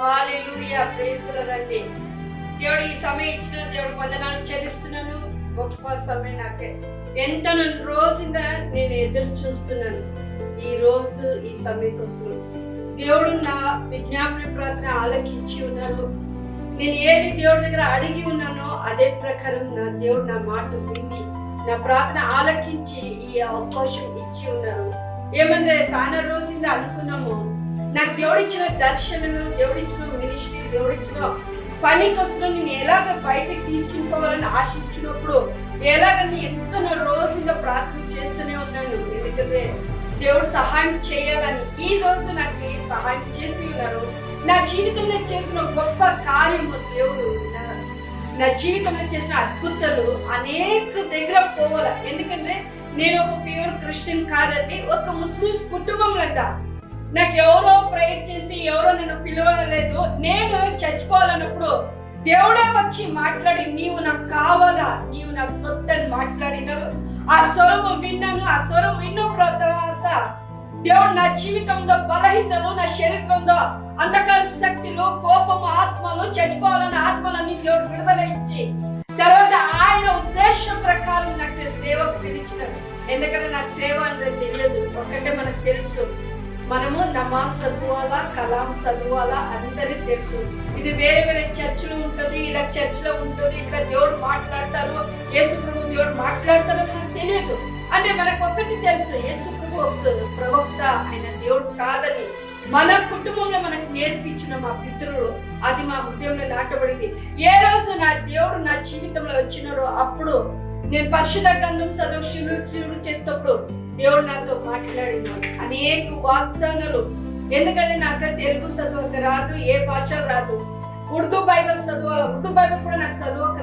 Hallelujah, praise the lord. దేవుడు ఈ సమయం ఇచ్చిన దేవుడు వందనాలు చెల్లిస్తున్నాను. గొప్ప సమయం నాకే ఎంత రోజుగా నేను ఎదురు చూస్తున్నాను. ఈ రోజు ఈ సమయం కోసం దేవుడు నా విజ్ఞాపన ప్రార్థన ఆలకించి ఉన్నారు. నేను ఏది దేవుడి దగ్గర అడిగి ఉన్నానో అదే ప్రకారం నా దేవుడు నా మాట విని నా ప్రార్థన ఆలకించి ఈ అవకాశం ఇచ్చి ఉన్నారు. ఏమంటే చాలా రోజుగా అనుకున్నాము, నాకు దేవుడిచ్చిన దర్శనలు, దేవుడిచ్చిన మినిస్ట్రీ, దేవుడిచ్చిన పని కోసం నేను ఎలాగ బయటకు తీసుకెళ్ళిపోవాలని ఆశించినప్పుడు ఎలాగని ఎంతో రోజుగా ప్రార్థన చేస్తూనే ఉన్నాను. ఎందుకంటే దేవుడు సహాయం చేయాలని ఈ రోజు నాకు సహాయం చేసి ఉన్నారు. నా జీవితంలో చేసిన గొప్ప కార్యము దేవుడు నా జీవితంలో చేసిన అద్భుతాలు అనేక దగ్గర పోవాలి. ఎందుకంటే నేను ఒక ప్యూర్ క్రిస్టియన్ కాదండి, ఒక ముస్లిమ్స్ కుటుంబంలో నాకు ఎవరో ప్రేయర్ చేసి ఎవరో నేను పిలవలేదు. నేను చచ్చిపోవాలన్నప్పుడు దేవుడే వచ్చి మాట్లాడి నీవు నాకు కావాలా, నీవు నా సొత్తు అని మాట్లాడినారు. ఆ స్వరం విన్నాను. ఆ స్వరం విన్న తర్వాత దేవుడు నా జీవితంలో బలహీనతలు, నా శరీరంలో అంధకార శక్తులు, కోపము, ఆత్మలు, చచ్చిపోవాలన్న ఆత్మలన్నీ దేవుడు విడుదల ఇచ్చి తర్వాత ఆయన ఉద్దేశం ప్రకారం నాకు సేవకు పిలిచినారు. ఎందుకంటే నాకు సేవ అనేది తెలియదు. ఒకటే మనకు తెలుసు, మనము నమాజ్ చదవాలా, కలాం చదవాలా అందరికి తెలుసు. ఇది వేరే వేరే చర్చిలో ఉంటుంది, ఇలా చర్చిలో ఉంటుంది, ఇట్లా దేవుడు మాట్లాడతారు, యేసు ప్రభు దేవుడు మాట్లాడతారు మనకు తెలియదు. అంటే మనకు ఒకటి తెలుసు, యేసు ప్రభు ఒక ప్రవక్త, ఆయన దేవుడు కాదని మన కుటుంబంలో మనకు నేర్పించిన మా పితరులు, అది మా హృదయంలో నాటబడింది. ఏ రోజు నా దేవుడు నా జీవితంలో వచ్చినారో అప్పుడు నేను పరిశుద్ధ గ్రంథం చదువు చేసేటప్పుడు దేవుడు నాతో మాట్లాడినాడు అనేక వాగ్దానాలు. ఎందుకంటే నాకు తెలుగు చదవక రాదు, ఏ భాష రాదు. ఉర్దూ బైబిల్ చదవాలి, ఉర్దూ బైబిల్ కూడా నాకు చదవక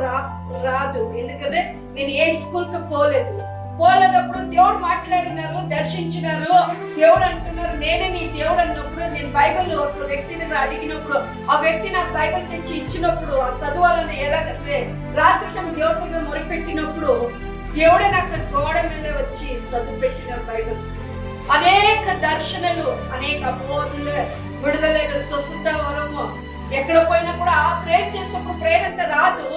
రాదు. ఎందుకంటే నేను ఏ స్కూల్కి పోలేదప్పుడు దేవుడు మాట్లాడినారు, దర్శించినారు. దేవుడు అంటున్నారు నేనే నీ దేవుడు అన్నప్పుడు, నేను బైబిల్ ఒక వ్యక్తి దగ్గర అడిగినప్పుడు ఆ వ్యక్తి నాకు బైబిల్ తెచ్చి ఇచ్చినప్పుడు ఆ చదవాలని ఎలాగంటే రాత్రి దేవుడి దగ్గర మొరిపెట్టినప్పుడు దేవుడే నాకు గోడ మీద వచ్చి చదువు పెట్టిన బైబిల్. అనేక దర్శనలు, అనేక బోధనలు, విడుదలలు, స్వస్థత వరము. ఎక్కడ పోయినా కూడా ప్రేయర్ చేసేటప్పుడు ప్రేయర్ అంతా రాదు.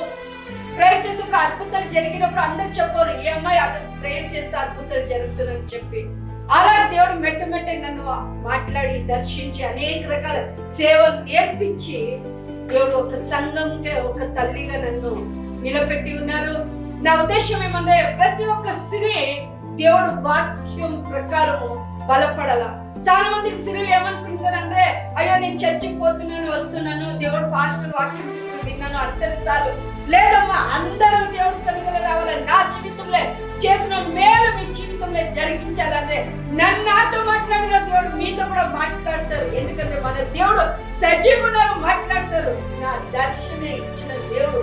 ప్రేయర్ చేసేటప్పుడు అద్భుతాలు జరిగినప్పుడు అందరు చెప్పారు, ఏ అమ్మాయి ప్రేయర్ చేస్తే అద్భుతాలు జరుగుతున్నాయని చెప్పి. అలా దేవుడు మెట్టు నన్ను మాట్లాడి దర్శించి అనేక రకాల సేవలు నేర్పించి దేవుడు ఒక సంఘంకే ఒక తల్లిగా నన్ను నిలబెట్టి ఉన్నారు. నా ఉద్దేశం ఏమంటే ప్రతి ఒక్క స్త్రీ దేవుడు వాక్యం ప్రకారము బలపడాల. చాలా మంది స్త్రీలు ఏమనుకుంటారంటే, అయ్యో నేను చర్చికి పోతున్నాను, వస్తున్నాను, దేవుడు ఫాస్ట్ వాక్యం విన్నాను అంటే చాలు. లేదమ్మా, అందరూ దేవుడు సన్నిధిలో రావాలని, నా జీవితంలో చేసిన మేలు మీ జీవితంలో జరిగించాలంటే నాతో మాట్లాడిన దేవుడు మీతో కూడా మాట్లాడతారు. ఎందుకంటే మన దేవుడు సజీవుగా మాట్లాడతారు. నా దర్శన ఇచ్చిన దేవుడు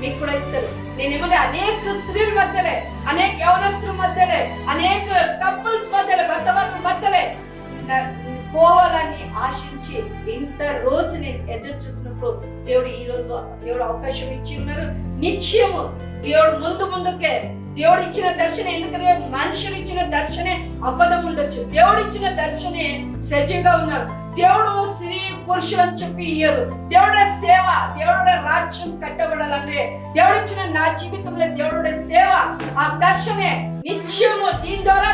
మీకు కూడా ఇస్తారు. నేనేమంటే అనేక స్త్రీల మధ్యలే, అనేక యవనస్తుల మధ్యలే, అనేక కపుల్స్ మధ్యలే, భర్త భర్తల మధ్యలే పోవాలని ఆశించి ఇంత రోజు నేను ఎదురు చూసినప్పుడు దేవుడు ఈ రోజు దేవుడు అవకాశం ఇచ్చి ఉన్నారు. నిశ్చయము దేవుడు ముందుకే దేవుడు ఇచ్చిన దర్శనం. ఎందుకంటే మనుషులు ఇచ్చిన దర్శనే అబద్ధం ఉండొచ్చు, దేవుడు ఇచ్చిన దర్శనే సజీవంగా ఉన్నారు. దేవుడు స్త్రీ పురుషులని చెప్పి ఇయ్యరు. దేవుడ సేవ, దేవుడ రాజ్యం కట్టబడాలంటే దేవుడు ఇచ్చిన నా జీవితంలో దేవుడు సేవ, ఆ దర్శనే నిత్యము. దీని ద్వారా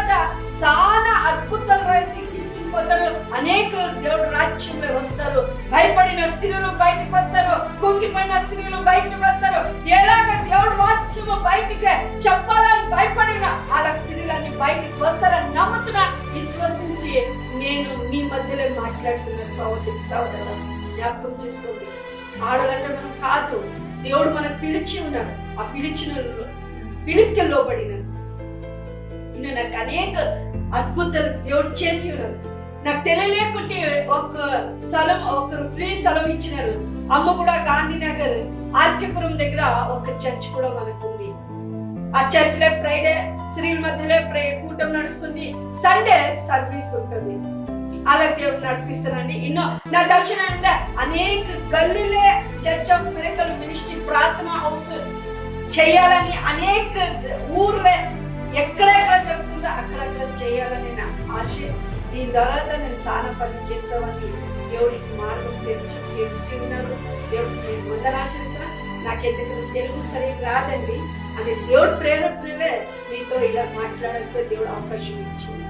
చాలా అద్భుతాలు తీసుకుపోతారు. అనేక దేవుడు రాజ్యంలో వస్తారు. భయపడిన స్త్రీలు బయటకు వస్తారు, కుంగిపడిన స్త్రీలు బయటకు వస్తారు. ఎలాగ దేవుడు వాక్యము బయటికి చెప్పాలని భయపడిన అలా స్త్రీలన్నీ బయటకు వస్తారని నమ్ముతున్నా, విశ్వసించి నేను మీ మధ్యలో మాట్లాడుతున్న సహోదరు జ్ఞాపకం చేసుకోండి. ఆడలంటే మనం కాదు, దేవుడు మనకు పిలిచి ఉన్నాడు. ఆ పిలుపుకి లోబడిన నాకు అనేక అద్భుతాలు దేవుడు చేసి ఉన్నారు. నాకు తెలియలేకుంటే ఒక స్థలం, ఒకరు ఫ్రీ స్థలం ఇచ్చినారు. అమ్మ కూడా గాంధీనగర్ ఆర్కేపురం దగ్గర ఒక చర్చ్ కూడా మనకు ఉంది. ఆ చర్చ్ లో ఫ్రైడే స్త్రీల మధ్యలో కూటం నడుస్తుంది, సండే సర్వీస్ ఉంటుంది. అలా దేవుడు నడిపిస్తానండి. ఎన్నో నా దర్శనం అంటే అనేక గల్లీలే చర్చ్ ఆఫ్ మిరకల్ మినిస్ట్రీ ప్రార్థనా హౌస్ చేయాలని, అనేక ఊర్లే ఎక్కడెక్కడ జరుగుతుందో అక్కడక్కడ చేయాలని నా ఆశ. దీని ద్వారా నేను చాలా పని చేస్తామని దేవుడికి మార్గం తెలిసి నాకు ఎందుకు తెలుగు సరిగ్గా రాదండి అని దేవుడు ప్రేరేపణలే మీతో ఇలా మాట్లాడడానికి దేవుడు అవకాశం ఇచ్చింది.